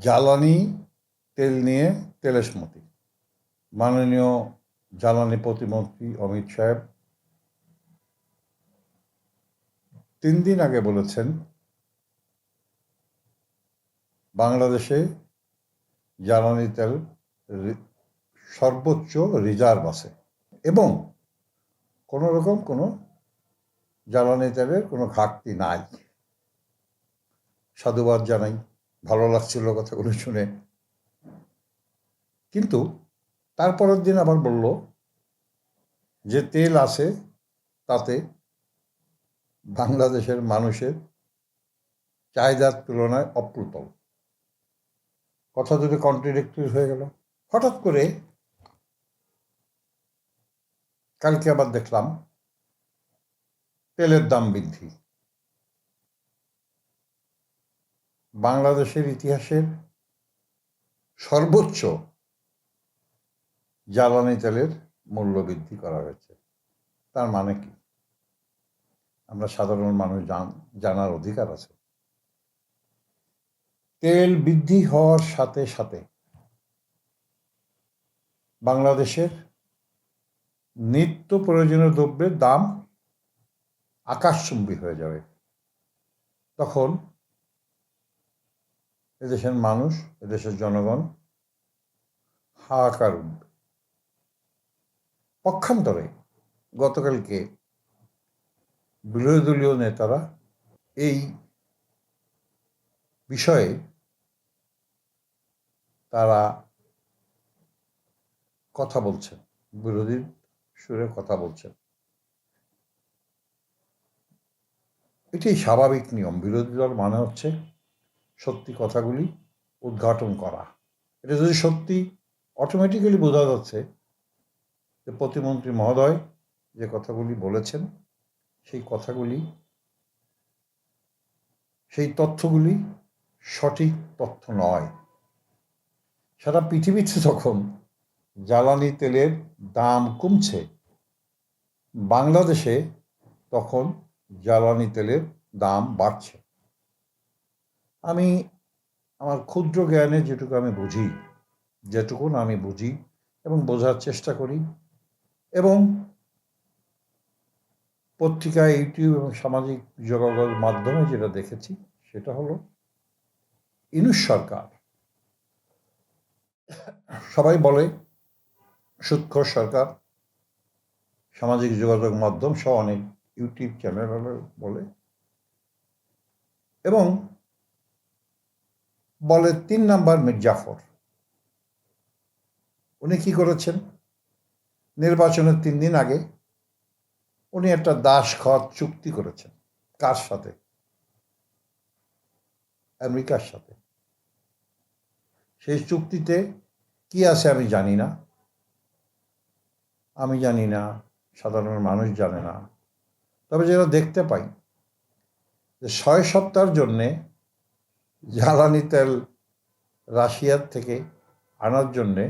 জ্বালানি তেল নিয়ে তেলেসমতি। মাননীয় জ্বালানি প্রতিমন্ত্রী অমিত সাহেব 3 দিন আগে বলেছেন বাংলাদেশে জ্বালানি তেল সর্বোচ্চ রিজার্ভ আছে এবং কোনো রকম কোনো জ্বালানি তেলের কোনো ঘাটতি নাই। সাধুবাদ জানাই, ভালো লাগছিল কথাগুলো শুনে। কিন্তু তারপরের দিন আবার বলল যে তেল আছে তাতে বাংলাদেশের মানুষের চাহিদার তুলনায় অপ্রতুল। কথা দুটো কন্ট্রাডিক্টরি হয়ে গেল। হঠাৎ করে কালকে আবার দেখলাম তেলের দাম বৃদ্ধি। বাংলাদেশের ইতিহাসের সর্বোচ্চ জ্বালানি তেলের মূল্য বৃদ্ধি করা হয়েছে। তার মানে কি? আমরা সাধারণ মানুষ জানার অধিকার আছে। তেল বৃদ্ধি হওয়ার সাথে সাথে বাংলাদেশের নিত্য প্রয়োজনীয় দ্রব্যের দাম আকাশচুম্বী হয়ে যাবে। তখন এদেশের মানুষ, এদেশের জনগণ হাহাকার উঠবে। পক্ষান্তরে গতকালকে বিরোধী দলীয় নেতারা এই বিষয়ে তারা কথা বলছেন, বিরোধী সুরে কথা বলছেন। এটি স্বাভাবিক নিয়ম। বিরোধী দল মানে হচ্ছে সত্যি কথাগুলি উদ্ঘাটন করা। এটা যদি সত্যি, অটোমেটিক্যালি বোঝা যাচ্ছে যে প্রতিমন্ত্রী মহোদয় যে কথাগুলি বলেছেন সেই কথাগুলি, সেই তথ্যগুলি সঠিক তথ্য নয়। সারা পৃথিবীতে যখন জ্বালানি তেলের দাম কমছে, বাংলাদেশে তখন জ্বালানি তেলের দাম বাড়ছে। আমি আমার ক্ষুদ্র জ্ঞানে যেটুকু আমি বুঝি এবং বোঝার চেষ্টা করি, এবং পত্রিকা, ইউটিউব এবং সামাজিক যোগাযোগ মাধ্যমে যেটা দেখেছি সেটা হলো ইউনূস সরকার, সবাই বলে সুৎখোর সরকার, সামাজিক যোগাযোগ মাধ্যম সহ অনেক ইউটিউব চ্যানেল বলে, এবং বলে 3 নাম্বার মির্জাফর। উনি কি করেছেন? নির্বাচনের 3 দিন আগে উনি একটা দাসখত চুক্তি করেছেন। কার সাথে? আমেরিকার সাথে। সেই চুক্তিতে কি আছে আমি জানি না, সাধারণ মানুষ জানে না। তবে যেটা দেখতে পাই যে 6 সপ্তাহের জন্যে জ্বালানি তেল রাশিয়ার থেকে আনার জন্যে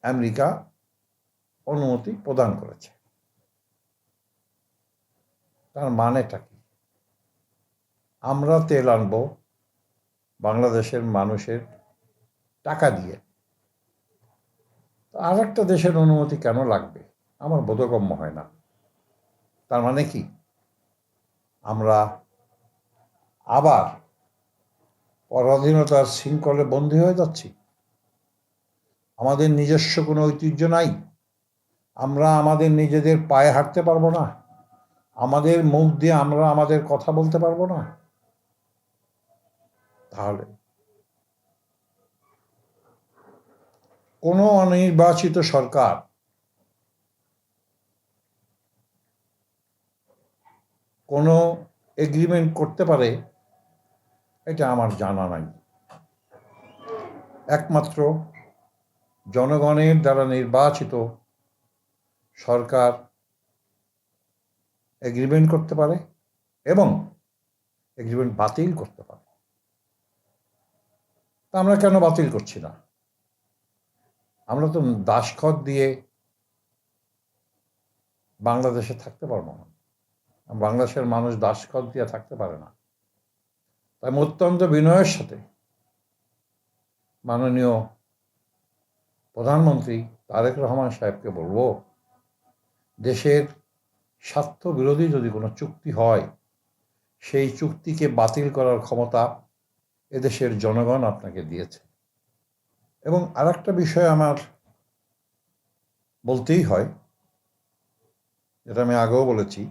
আমেরিকা অনুমতি প্রদান করেছে। তার মানেটা কি? আমরা তেল আনবো বাংলাদেশের মানুষের টাকা দিয়ে, আর একটা দেশের অনুমতি কেন লাগবে? আমার বোধগম্য হয় না। তার মানে কি আমরা আবার পরাধীনতার শৃঙ্খলে বন্দী হয়ে যাচ্ছি? আমাদের নিজস্ব কোনো ঐতিহ্য নাই? আমরা আমাদের নিজেদের পায়ে হাঁটতে পারবো না? আমাদের মুখ দিয়ে আমরা আমাদের কথা বলতে পারবো না? তাহলে কোনো অনির্বাচিত সরকার কোনো এগ্রিমেন্ট করতে পারে এটা আমার জানা নাই। একমাত্র জনগণের দ্বারা নির্বাচিত সরকার এগ্রিমেন্ট করতে পারে এবং এগ্রিমেন্ট বাতিল করতে পারে। তা আমরা কেন বাতিল করছি না? আমরা তো দাসখত দিয়ে বাংলাদেশে থাকতে পারবো না। বাংলাদেশের মানুষ দাসখত দিয়ে থাকতে পারে না। তাই অত্যন্ত বিনয়ের সাথে মাননীয় প্রধানমন্ত্রী তারেক রহমান সাহেবকে বলবো, দেশের স্বার্থ বিরোধী যদি কোনো চুক্তি হয়, সেই চুক্তিকে বাতিল করার ক্ষমতা এদেশের জনগণ আপনাকে দিয়েছে। এবং আর একটা বিষয় আমার বলতেই হয়, যেটা আমি আগেও বলেছি,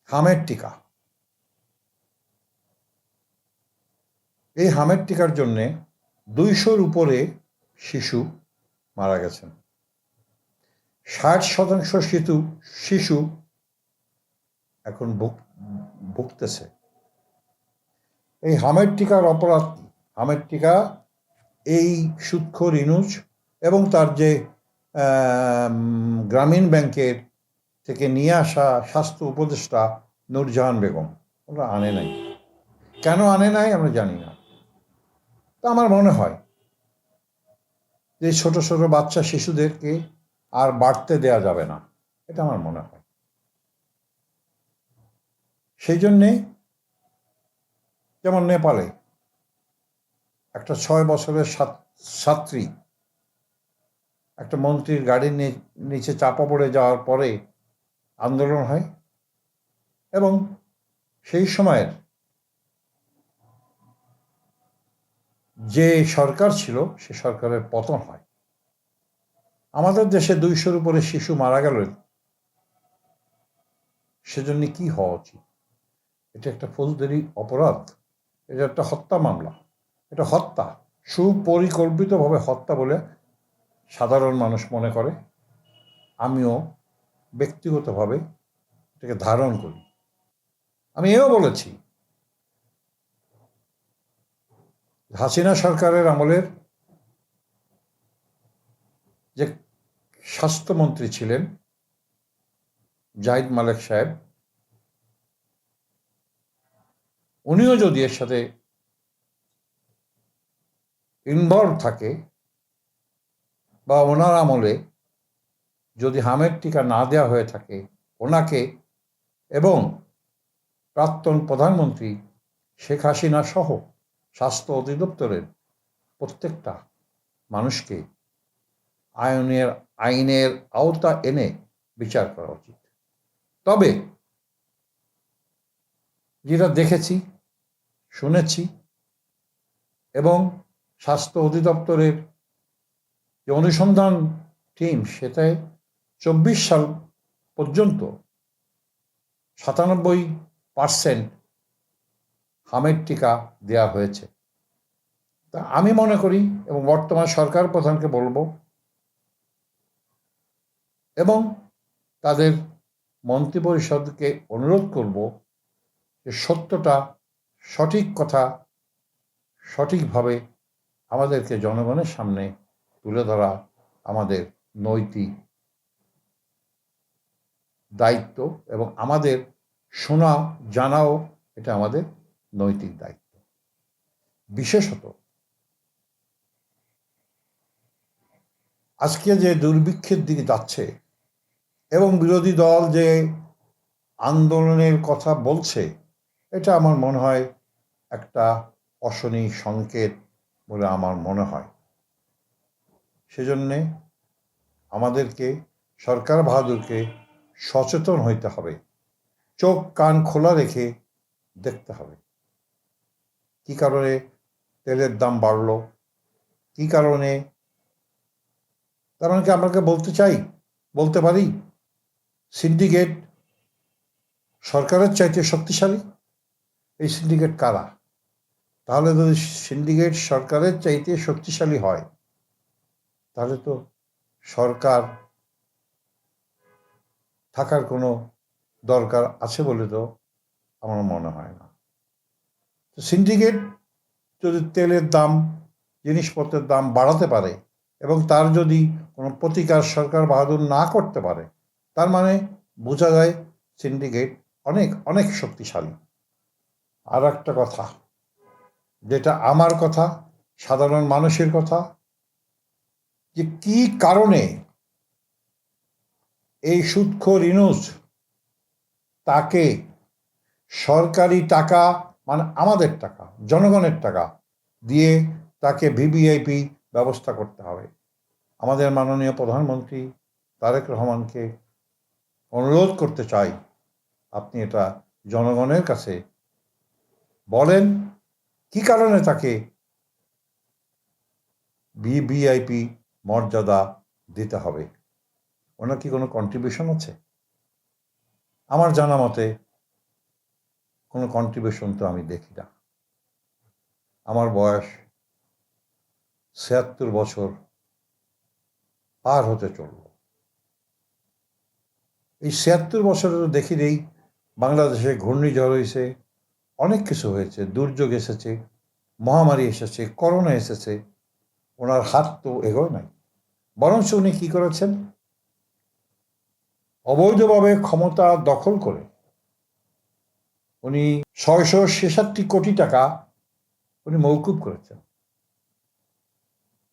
হামের টিকা। এই হামের টিকার জন্যে 200-র উপরে শিশু মারা গেছেন। 60% শিশু এখন ভুগতেছে। এই হামের টিকার অপরাধ কি? হামের টিকা এই সুদখোর ইনুজ এবং তার যে গ্রামীণ ব্যাংকের থেকে নিয়ে আসা স্বাস্থ্য উপদেষ্টা নূরজাহান বেগম, ওরা আনে নাই। কেন আনে নাই আমরা জানি না। তা আমার মনে হয় যে ছোট ছোট বাচ্চা শিশুদেরকে আর বাড়তে দেয়া যাবে না, এটা আমার মনে হয়। সেই জন্যে যেমন নেপালে একটা 6 বছরের ছাত্রী একটা মন্ত্রীর গাড়ির নিচে চাপা পড়ে যাওয়ার পরে আন্দোলন হয় এবং সেই সময়ের যে সরকার ছিল সে সরকারের পতন হয়। আমাদের দেশে 200-র উপরে শিশু মারা গেল, সেজন্য কি হওয়া উচিত? এটা একটা ফৌজদারি অপরাধ, এটা একটা হত্যা মামলা, এটা হত্যা, সুপরিকল্পিতভাবে হত্যা বলে সাধারণ মানুষ মনে করে। আমিও ব্যক্তিগতভাবে এটাকে ধারণ করি। আমি এও বলেছি, হাসিনা সরকারের আমলের যে স্বাস্থ্যমন্ত্রী ছিলেন জাহিদ মালেক সাহেব, উনিও যদি এর সাথে ইনভলভ থাকে বা ওনার আমলে যদি হামের টিকা না দেওয়া হয়ে থাকে ওনাকে এবং প্রাক্তন প্রধানমন্ত্রী শেখ হাসিনা সহ স্বাস্থ্য অধিদপ্তরের প্রত্যেকটা মানুষকে আইনের আওতা এনে বিচার করা উচিত। তবে যেটা দেখেছি, শুনেছি এবং স্বাস্থ্য অধিদপ্তরের যে অনুসন্ধান টিম, সেটায় 24 সাল পর্যন্ত 97% হামের টিকা দেয়া হয়েছে। তা আমি মনে করি এবং বর্তমান সরকার প্রধানকে বলবো এবং তাদের মন্ত্রিপরিষদকে অনুরোধ করব যে সত্যটা, সঠিক কথা সঠিকভাবে আমাদেরকে জনগণের সামনে তুলে ধরা আমাদের নৈতিক দায়িত্ব এবং আমাদের শোনা জানাও এটা আমাদের নৈতিক দায়িত্ব। বিশেষত আজকে যে দুর্ভিক্ষের দিকে যাচ্ছে এবং বিরোধী দল যে আন্দোলনের কথা বলছে, এটা আমার মনে হয় একটা অশনি সংকেত বলে আমার মনে হয়। সেজন্যে আমাদেরকে, সরকার বাহাদুরকে সচেতন হইতে হবে, চোখ কান খোলা রেখে দেখতে হবে কি কারণে তেলের দাম বাড়লো, কি কারণে। তার মানে কি আমাকে বলতে পারি সিন্ডিকেট সরকারের চাইতে শক্তিশালী? এই সিন্ডিকেট কারা? তাহলে যদি সিন্ডিকেট সরকারের চাইতে শক্তিশালী হয়, তাহলে তো সরকার থাকার কোনো দরকার আছে বলে তো আমার মনে হয় না। তো সিন্ডিকেট যদি তেলের দাম, জিনিসপত্রের দাম বাড়াতে পারে এবং তার যদি কোনো প্রতিকার সরকার বাহাদুর না করতে পারে, তার মানে বোঝা যায় সিন্ডিকেট অনেক অনেক শক্তিশালী। আর একটা কথা, যেটা আমার কথা, সাধারণ মানুষের কথা, যে কি কারণে এই সুদখোর ইউনূস তাকে সরকারি টাকা মানে আমাদের টাকা, জনগণের টাকা দিয়ে তাকে ভিভিআইপি ব্যবস্থা করতে হবে। আমাদের মাননীয় প্রধানমন্ত্রী তারেক রহমানকে অনুরোধ করতে চাই, আপনি এটা জনগণের কাছে বলেন কি কারণে তাকে ভিভিআইপি মর্যাদা দিতে হবে। ওনার কি কোনো কন্ট্রিবিউশন আছে? আমার জানা মতে কোনো কন্ট্রিবিউশন তো আমি দেখি না। আমার বয়স ৭৬ বছর পার হতে চলল। এই ৭৬ বছরে তো দেখি নেই বাংলাদেশে ঘূর্ণিঝড় হয়েছে, অনেক কিছু হয়েছে, দুর্যোগ এসেছে, মহামারী এসেছে, করোনা এসেছে, ওনার হাত তো এগোয় নাই। বরঞ্চ উনি কি করেছেন, অবৈধভাবে ক্ষমতা দখল করে উনি ৬৬৬ কোটি টাকা উনি মওকুফ করেছেন।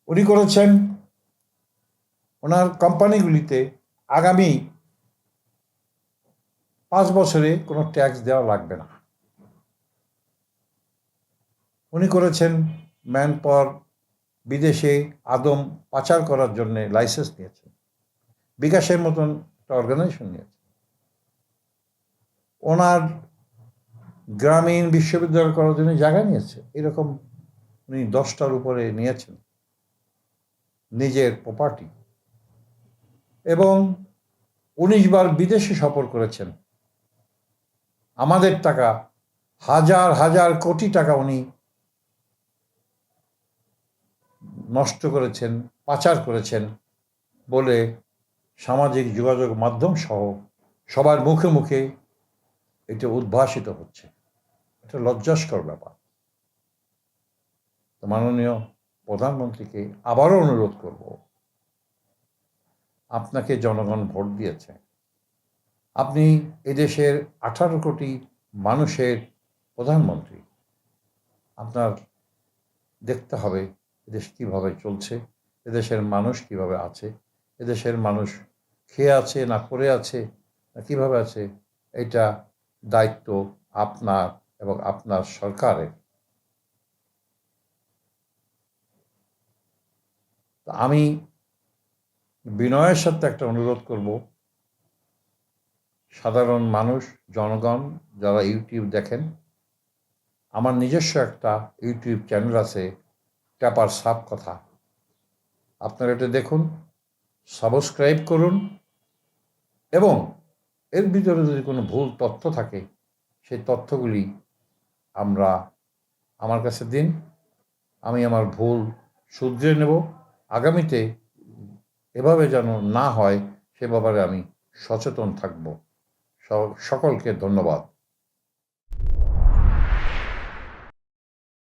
উনি করেছেন ওনার কোম্পানিগুলিতে আগামী ৫ বছরে কোনো ট্যাক্স দেওয়া লাগবে না। উনি করেছেন ম্যান পাওয়ার বিদেশে আদম পাচার করার জন্য লাইসেন্স নিয়েছেন, বিকাশের মতন একটা অর্গানাইজেশন নিয়েছেন। ওনার গ্রামীণ বিশ্ববিদ্যালয় করার জন্য জায়গা নিয়েছে, এরকম উনি 10টার উপরে নিয়েছেন নিজের প্রপার্টি, এবং 19 বার বিদেশে সফর করেছেন। আমাদের টাকা হাজার হাজার কোটি টাকা উনি নষ্ট করেছেন, পাচার করেছেন বলে সামাজিক যোগাযোগ মাধ্যম সহ সবার মুখে মুখে এটা উদ্ভাসিত হচ্ছে। এটা লজ্জাস্কর ব্যাপার। তো মাননীয় প্রধানমন্ত্রীকে আবারও অনুরোধ করব, আপনাকে জনগণ ভোট দিয়েছে, আপনি এদেশের 18 কোটি মানুষের প্রধানমন্ত্রী। আপনার দেখতে হবে এদেশ কিভাবে চলছে, এদেশের মানুষ কিভাবে আছে, এদেশের মানুষ খেয়ে আছে না পড়ে আছে না কিভাবে আছে, এটা দায়িত্ব আপনার এবং আপনার সরকারের। আমি বিনয়ের সাথে একটা অনুরোধ করব, সাধারণ মানুষ, জনগণ যারা ইউটিউব দেখেন, আমার নিজস্ব একটা ইউটিউব চ্যানেল আছে, ট্যাপার সাপ কথা। আপনারা এটা দেখুন, সাবস্ক্রাইব করুন, এবং এর ভিতরে যদি কোনো ভুল তথ্য থাকে সেই তথ্যগুলি আমার কাছে দিন, আমি আমার ভুল শুধরে নেব। আগামীতে এভাবে যেন না হয় সে ব্যাপারে আমি সচেতন থাকব। সকলকে ধন্যবাদ।